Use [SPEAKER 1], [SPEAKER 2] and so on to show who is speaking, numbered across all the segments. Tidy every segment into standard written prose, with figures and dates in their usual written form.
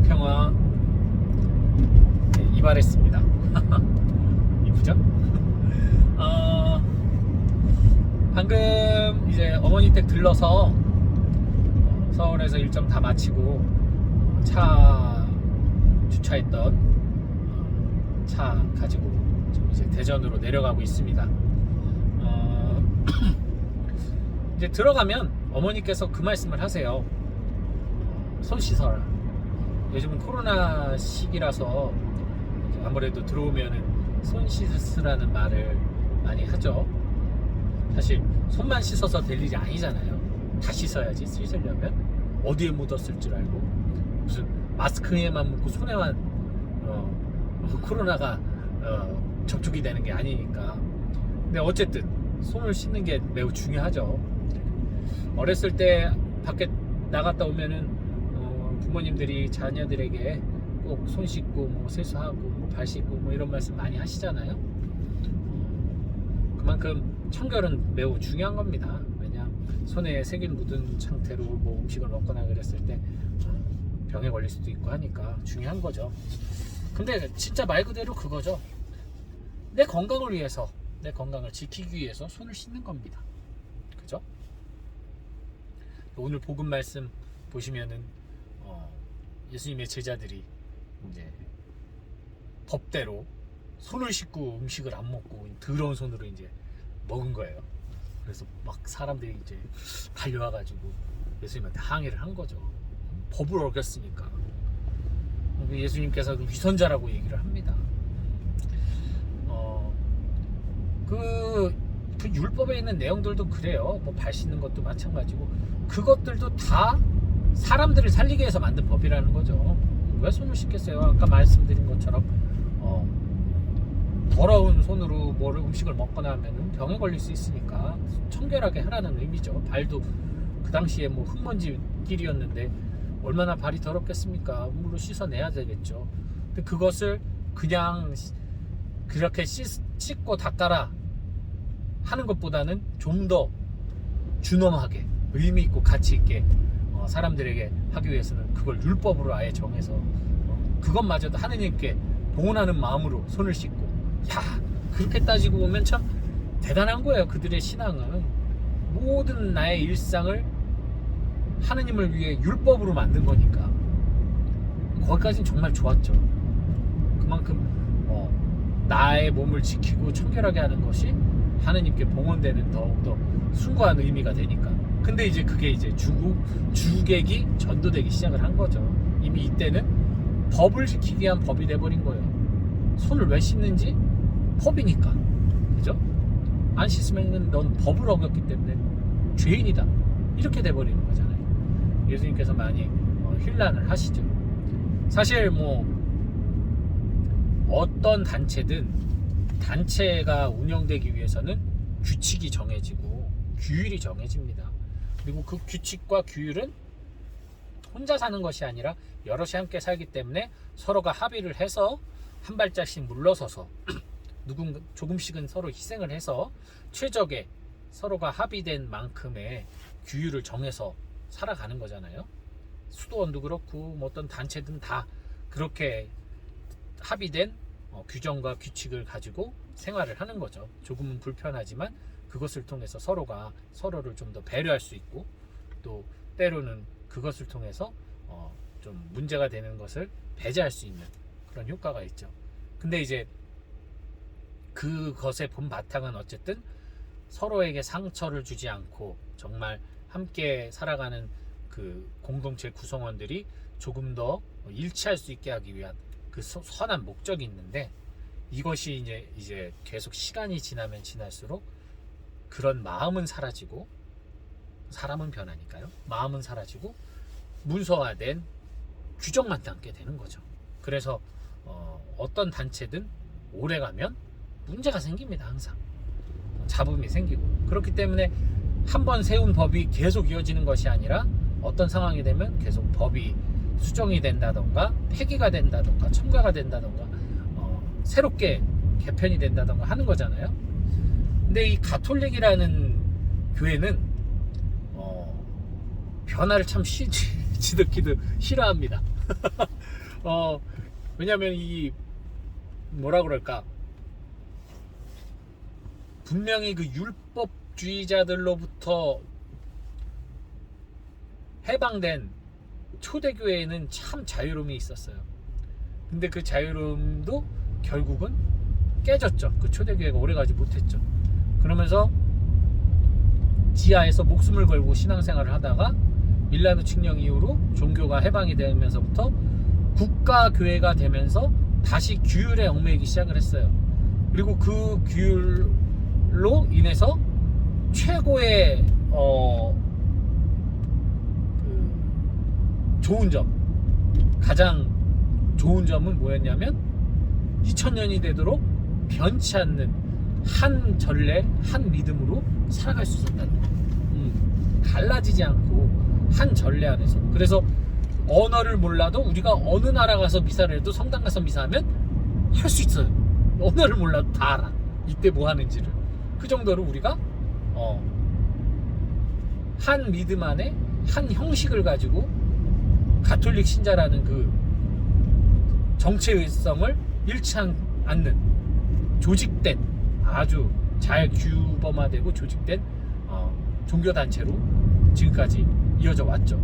[SPEAKER 1] 평화 이발했습니다. 이쁘죠? 방금 이제 어머니 댁 들러서 서울에서 일정 다 마치고 차 주차했던 차 가지고 좀 이제 대전으로 내려가고 있습니다. 이제 들어가면 어머니께서 그 말씀을 하세요. 손 씻어라. 요즘은 코로나 시기라서 아무래도 들어오면은 손 씻으라는 말을 많이 하죠. 사실 손만 씻어서 될 일이 아니잖아요. 다 씻어야지. 씻으려면 어디에 묻었을 줄 알고 무슨 마스크에만 묻고 손에만 코로나가 접촉이 되는 게 아니니까. 근데 어쨌든 손을 씻는 게 매우 중요하죠. 어렸을 때 밖에 나갔다 오면은 부모님들이 자녀들에게 꼭 손 씻고 뭐 세수하고 뭐 발 씻고 뭐 이런 말씀 많이 하시잖아요. 그만큼 청결은 매우 중요한 겁니다. 왜냐 손에 세균 묻은 상태로 뭐 음식을 먹거나 그랬을 때 병에 걸릴 수도 있고 하니까 중요한 거죠. 근데 진짜 말 그대로 그거죠. 내 건강을 위해서, 내 건강을 지키기 위해서 손을 씻는 겁니다. 그죠? 오늘 복음 말씀 보시면은 예수님의 제자들이 이제 법대로 손을 씻고 음식을 안 먹고 더러운 손으로 이제 먹은 거예요. 그래서 막 사람들이 이제 달려와가지고 예수님한테 항의를 한 거죠. 법을 어겼으니까. 예수님께서도 위선자라고 얘기를 합니다. 그 율법에 있는 내용들도 그래요. 뭐 발 씻는 것도 마찬가지고 그것들도 다 사람들을 살리기 위해서 만든 법이라는 거죠. 왜 손을 씻겠어요? 아까 말씀드린 것처럼 더러운 손으로 뭐 음식을 먹거나 하면 병에 걸릴 수 있으니까 청결하게 하라는 의미죠. 발도 그 당시에 뭐 흙먼지길이었는데 얼마나 발이 더럽겠습니까? 물로 씻어내야 되겠죠. 근데 그것을 그냥 그렇게 씻고 닦아라 하는 것보다는 좀 더 준엄하게 의미 있고 가치 있게 사람들에게 하기 위해서는 그걸 율법으로 아예 정해서 그것마저도 하느님께 봉헌하는 마음으로 손을 씻고, 야 그렇게 따지고 보면 참 대단한 거예요. 그들의 신앙은 모든 나의 일상을 하느님을 위해 율법으로 만든 거니까 거기까지는 정말 좋았죠. 그만큼 나의 몸을 지키고 청결하게 하는 것이 하느님께 봉헌되는 더욱더 숭고한 의미가 되니까. 근데 이제 그게 이제 주객이 전도되기 시작을 한 거죠. 이미 이때는 법을 지키기 위한 법이 돼버린 거예요. 손을 왜 씻는지? 법이니까. 그죠? 안 씻으면 넌 법을 어겼기 때문에 죄인이다. 이렇게 돼버리는 거잖아요. 예수님께서 많이 힐난을 하시죠. 사실 뭐 어떤 단체가 운영되기 위해서는 규칙이 정해지고 규율이 정해집니다. 그리고 그 규칙과 규율은 혼자 사는 것이 아니라 여럿이 함께 살기 때문에 서로가 합의를 해서 한 발짝씩 물러서서 조금씩은 서로 희생을 해서 최적의 서로가 합의된 만큼의 규율을 정해서 살아가는 거잖아요. 수도원도 그렇고 뭐 어떤 단체든 다 그렇게 합의된 규정과 규칙을 가지고 생활을 하는 거죠. 조금은 불편하지만 그것을 통해서 서로가 서로를 좀 더 배려할 수 있고 또 때로는 그것을 통해서 좀 문제가 되는 것을 배제할 수 있는 그런 효과가 있죠. 근데 이제 그것의 본 바탕은 어쨌든 서로에게 상처를 주지 않고 정말 함께 살아가는 그 공동체 구성원들이 조금 더 일치할 수 있게 하기 위한 그 선한 목적이 있는데, 이것이 이제 계속 시간이 지나면 지날수록 그런 마음은 사라지고, 사람은 변하니까요. 마음은 사라지고 문서화된 규정만 남게 되는 거죠. 그래서 어떤 단체든 오래가면 문제가 생깁니다. 항상 잡음이 생기고. 그렇기 때문에 한번 세운 법이 계속 이어지는 것이 아니라 어떤 상황이 되면 계속 법이 수정이 된다던가 폐기가 된다던가 첨가가 된다던가 새롭게 개편이 된다던가 하는 거잖아요. 근데 이 가톨릭이라는 교회는 변화를 참 지득히도 싫어합니다. 왜냐면 이 뭐라 그럴까, 분명히 그 율법주의자들로부터 해방된 초대교회에는 참 자유로움이 있었어요. 근데 그 자유로움도 결국은 깨졌죠. 그 초대교회가 오래가지 못했죠. 그러면서 지하에서 목숨을 걸고 신앙생활을 하다가 밀라노 칙령 이후로 종교가 해방이 되면서부터 국가교회가 되면서 다시 규율에 얽매이기 시작을 했어요. 그리고 그 규율로 인해서 최고의 좋은 점, 가장 좋은 점은 뭐였냐면 2000년이 되도록 변치 않는 한 전례, 한 믿음으로 살아갈 수 있었다는 거. 갈라지지 않고 한 전례 안에서. 그래서 언어를 몰라도 우리가 어느 나라 가서 미사를 해도, 성당 가서 미사하면 할 수 있어요. 언어를 몰라도 다 알아. 이때 뭐 하는지를. 그 정도로 우리가 한 믿음 안에 한 형식을 가지고 가톨릭 신자라는 그 정체성을 잃지 않는 조직된, 아주 잘 규범화되고 조직된 종교단체로 지금까지 이어져 왔죠.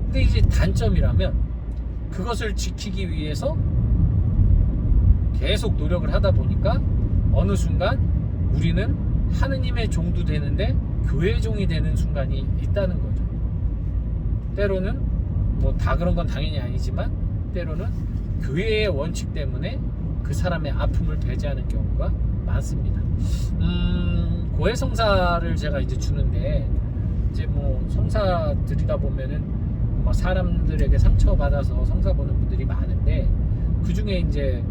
[SPEAKER 1] 근데 이제 단점이라면 그것을 지키기 위해서 계속 노력을 하다 보니까 어느 순간 우리는 하느님의 종도 되는데 교회 종이 되는 순간이 있다는 거죠. 때로는 뭐 다 그런 건 당연히 아니지만 때로는 교회의 원칙 때문에 그 사람의 아픔을 배제하는 경우가 많습니다. 고해 성사를 제가 이제 주는데, 이제 뭐 성사 드리다 보면은 뭐 사람들에게 상처받아서 성사 보는 분들이 많은데, 그 중에 이제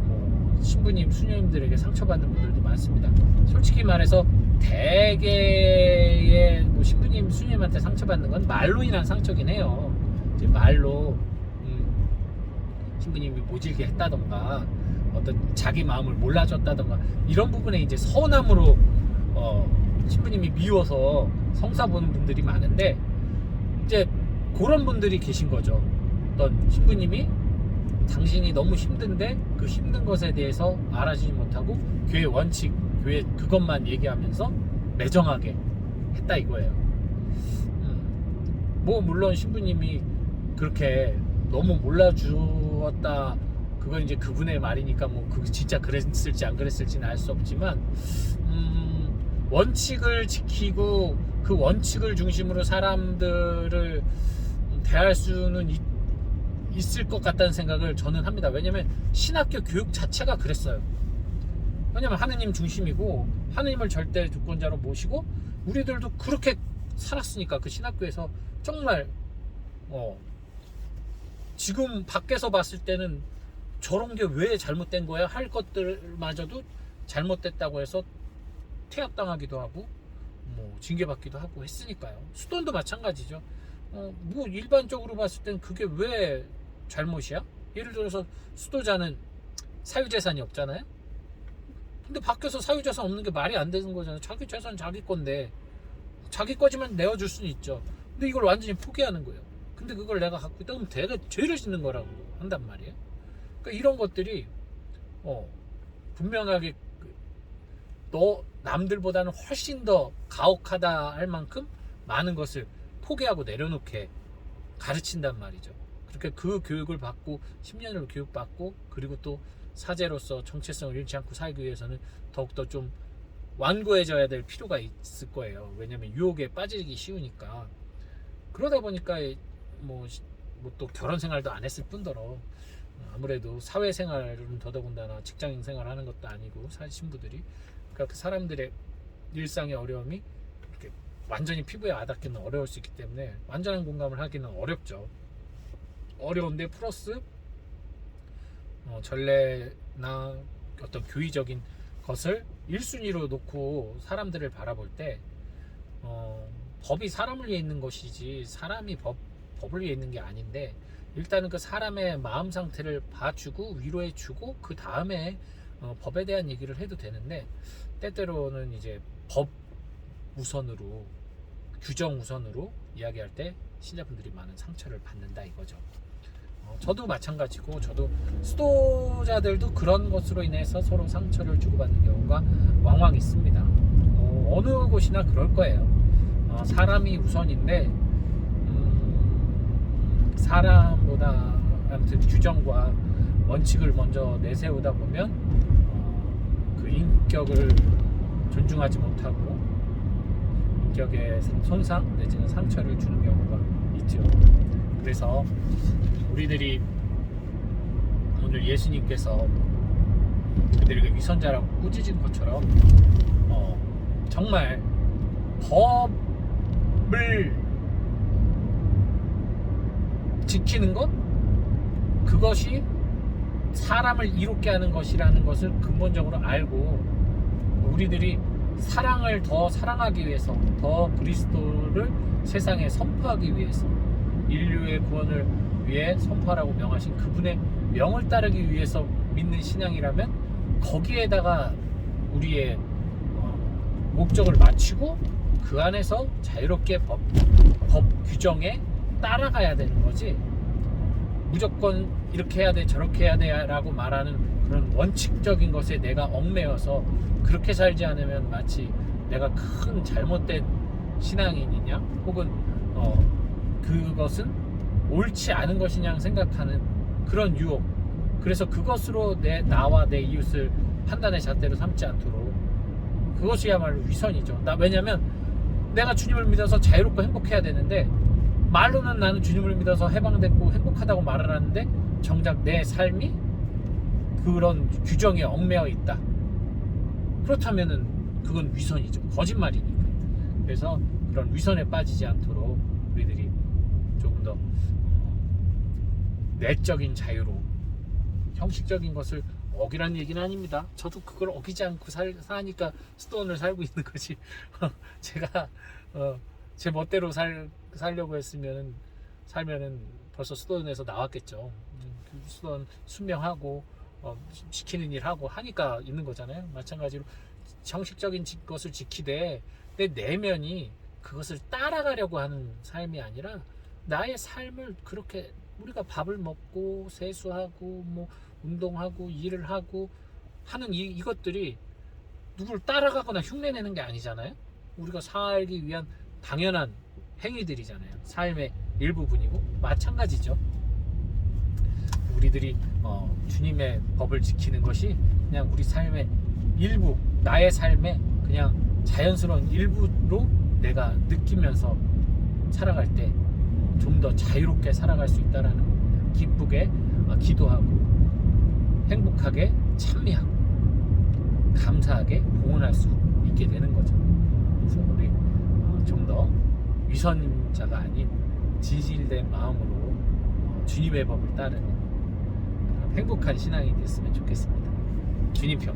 [SPEAKER 1] 뭐 신부님, 수녀님들에게 상처받는 분들도 많습니다. 솔직히 말해서 대개의 뭐 신부님, 수녀님한테 상처받는 건 말로 인한 상처긴 해요. 이제 말로 신부님이 모질게 했다던가, 어떤 자기 마음을 몰라줬다던가, 이런 부분에 이제 서운함으로 신부님이 미워서 성사 보는 분들이 많은데, 이제 그런 분들이 계신 거죠. 어떤 신부님이 당신이 너무 힘든데 그 힘든 것에 대해서 알아주지 못하고 교회 원칙, 교회 그것만 얘기하면서 매정하게 했다 이거예요. 뭐 물론 신부님이 그렇게 너무 몰라주었다, 그건 이제 그분의 말이니까 뭐 그거 진짜 그랬을지 안 그랬을지는 알 수 없지만, 원칙을 지키고 그 원칙을 중심으로 사람들을 대할 수는 있을 것 같다는 생각을 저는 합니다. 왜냐면 신학교 교육 자체가 그랬어요. 왜냐면 하느님 중심이고 하느님을 절대 주권자로 모시고 우리들도 그렇게 살았으니까, 그 신학교에서 정말 지금 밖에서 봤을 때는 저런 게 왜 잘못된 거야 할 것들마저도 잘못됐다고 해서 퇴학당하기도 하고 뭐 징계받기도 하고 했으니까요. 수도원도 마찬가지죠. 뭐 일반적으로 봤을 땐 그게 왜 잘못이야? 예를 들어서 수도자는 사유재산이 없잖아요. 근데 밖에서 사유재산 없는 게 말이 안 되는 거잖아요. 자기 재산 자기 건데 자기 거지만 내어줄 수는 있죠. 근데 이걸 완전히 포기하는 거예요. 근데 그걸 내가 갖고 있다 그러면 내가 죄를 짓는 거라고 한단 말이에요. 그러니까 이런 것들이 분명하게 너 남들보다는 훨씬 더 가혹하다 할 만큼 많은 것을 포기하고 내려놓게 가르친단 말이죠. 그렇게 그 교육을 받고 10년을 교육받고, 그리고 또 사제로서 정체성을 잃지 않고 살기 위해서는 더욱더 좀 완고해져야 될 필요가 있을 거예요. 왜냐면 유혹에 빠지기 쉬우니까. 그러다 보니까 뭐 또 결혼 생활도 안 했을 뿐더러 아무래도 사회생활은 더더군다나 직장인 생활하는 것도 아니고 신부들이, 그러니까 그 사람들의 일상의 어려움이 이렇게 완전히 피부에 와닿기는 어려울 수 있기 때문에 완전한 공감을 하기는 어렵죠. 어려운데 플러스 전례나 어떤 교의적인 것을 1순위로 놓고 사람들을 바라볼 때 법이 사람을 위해 있는 것이지 사람이 법을 위해 있는 게 아닌데, 일단은 그 사람의 마음 상태를 봐주고 위로해주고 그 다음에 법에 대한 얘기를 해도 되는데, 때때로는 이제 법 우선으로, 규정 우선으로 이야기할 때 신자분들이 많은 상처를 받는다 이거죠. 저도 마찬가지고, 저도 수도자들도 그런 것으로 인해서 서로 상처를 주고받는 경우가 왕왕 있습니다. 어느 곳이나 그럴 거예요. 사람이 우선인데 사람보다 아무튼 규정과 원칙을 먼저 내세우다 보면 그 인격을 존중하지 못하고 인격의 손상 내지는 상처를 주는 경우가 있죠. 그래서 우리들이 오늘 예수님께서 그들에게 위선자라고 꾸짖은 것처럼 정말 법을 지키는 것, 그것이 사람을 이롭게 하는 것이라는 것을 근본적으로 알고 우리들이 사랑을 더 사랑하기 위해서, 더 그리스도를 세상에 선포하기 위해서, 인류의 구원을 위해 선포하라고 명하신 그분의 명을 따르기 위해서 믿는 신앙이라면 거기에다가 우리의 목적을 맞추고 그 안에서 자유롭게 법 규정에 따라가야 되는 거지, 무조건 이렇게 해야 돼 저렇게 해야 돼 라고 말하는 그런 원칙적인 것에 내가 얽매여서 그렇게 살지 않으면 마치 내가 큰 잘못된 신앙인이냐 혹은 그것은 옳지 않은 것이냐 생각하는 그런 유혹, 그래서 그것으로 나와 내 이웃을 판단의 잣대로 삼지 않도록, 그것이야말로 위선이죠. 왜냐면 내가 주님을 믿어서 자유롭고 행복해야 되는데 말로는 나는 주님을 믿어서 해방됐고 행복하다고 말을 하는데 정작 내 삶이 그런 규정에 얽매여 있다. 그렇다면은 그건 위선이죠. 거짓말이니까. 그래서 그런 위선에 빠지지 않도록 우리들이 조금 더 내적인 자유로, 형식적인 것을 어기란 얘기는 아닙니다. 저도 그걸 어기지 않고 사니까 수도원을 살고 있는 거지. 제가 제 멋대로 살려고 살면은 벌써 수도원에서 나왔겠죠. 수도원 순명하고 시키는 일 하고 하니까 있는 거잖아요. 마찬가지로 형식적인 것을 지키되 내 내면이 그것을 따라가려고 하는 삶이 아니라 나의 삶을 그렇게, 우리가 밥을 먹고 세수하고 뭐 운동하고 일을 하고 하는 이것들이 누굴 따라가거나 흉내내는 게 아니잖아요. 우리가 살기 위한 당연한 행위들이잖아요. 삶의 일부분이고 마찬가지죠. 우리들이 주님의 법을 지키는 것이 그냥 우리 삶의 일부, 나의 삶의 그냥 자연스러운 일부로 내가 느끼면서 살아갈 때 좀 더 자유롭게 살아갈 수 있다라는 겁니다. 기쁘게 기도하고 행복하게 찬미하고 감사하게 봉헌할 수 있게 되는 거죠. 그래서 우리 좀 더 위선자가 아닌 진실된 마음으로 주님의 법을 따르는 그런 행복한 신앙이 됐으면 좋겠습니다. 주님 평.